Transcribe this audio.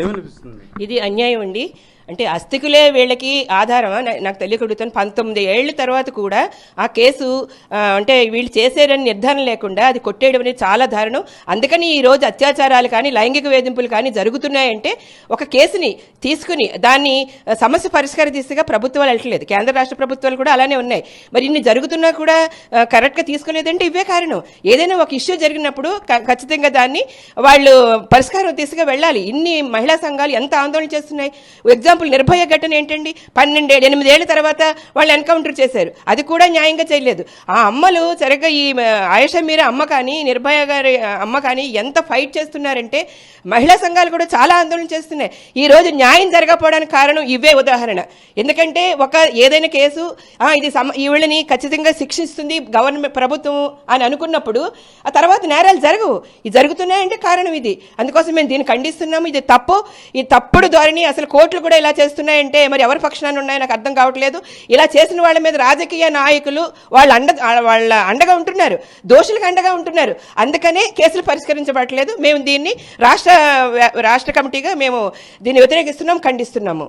ఏమనిపిస్తుంది? ఇది అన్యాయం అండి. అంటే అస్థికులే వీళ్ళకి ఆధారమా నాకు తెలియకడుగుతాను. 19 ఏళ్ల తర్వాత కూడా ఆ కేసు అంటే వీళ్ళు చేసేరని నిర్ధారణ లేకుండా అది కొట్టేయడం అనేది చాలా దారుణం. అందుకని ఈ రోజు అత్యాచారాలు కానీ లైంగిక వేధింపులు కానీ జరుగుతున్నాయంటే ఒక కేసుని తీసుకుని దాన్ని సమస్య పరిష్కార దిశగా ప్రభుత్వాలు వెళ్ళట్లేదు. కేంద్ర రాష్ట్ర ప్రభుత్వాలు కూడా అలానే ఉన్నాయి. మరి ఇన్ని జరుగుతున్నా కూడా కరెక్ట్గా తీసుకోలేదంటే ఇవే కారణం. ఏదైనా ఒక ఇష్యూ జరిగినప్పుడు ఖచ్చితంగా దాన్ని వాళ్ళు పరిష్కారం దిశగా వెళ్ళాలి. ఇన్ని మహిళా సంఘాలు ఎంత ఆందోళన చేస్తున్నాయి. ఎగ్జాంపుల్ నిర్భయ ఘటన ఏంటండి, 8 ఏళ్ల తర్వాత వాళ్ళు ఎన్కౌంటర్ చేశారు. అది కూడా న్యాయంగా చేయలేదు. ఆ అమ్మలు సరిగ్గా ఈ ఆయేషా మీరా అమ్మ కానీ నిర్భయ గారి అమ్మ కానీ ఎంత ఫైట్ చేస్తున్నారంటే మహిళా సంఘాలు కూడా చాలా ఆందోళన చేస్తున్నాయి. ఈ రోజు న్యాయం జరగకపోవడానికి కారణం ఇవే ఉదాహరణ. ఎందుకంటే ఏదైనా కేసు ఇది వీళ్ళని ఖచ్చితంగా శిక్షిస్తుంది గవర్నమెంట్ ప్రభుత్వం అని అనుకున్నప్పుడు ఆ తర్వాత నేరాలు జరగవు. ఇది జరుగుతున్నాయంటే కారణం ఇది. అందుకోసం మేము దీన్ని ఖండిస్తున్నాము. ఇది తప్పు. ఈ తప్పుడు ధోరణి అసలు కోర్టులు కూడా ఇలా చేస్తున్నాయంటే మరి ఎవరి పక్షాన ఉన్నాయో నాకు అర్థం కావట్లేదు. ఇలా చేసిన వాళ్ళ మీద రాజకీయ నాయకులు వాళ్ళ అండగా ఉంటున్నారు, దోషులకు అండగా ఉంటున్నారు. అందుకనే కేసులు పరిష్కరించబడట్లేదు. మేము దీన్ని రాష్ట్ర కమిటీగా మేము దీన్ని వ్యతిరేకిస్తున్నాం, ఖండిస్తున్నాము.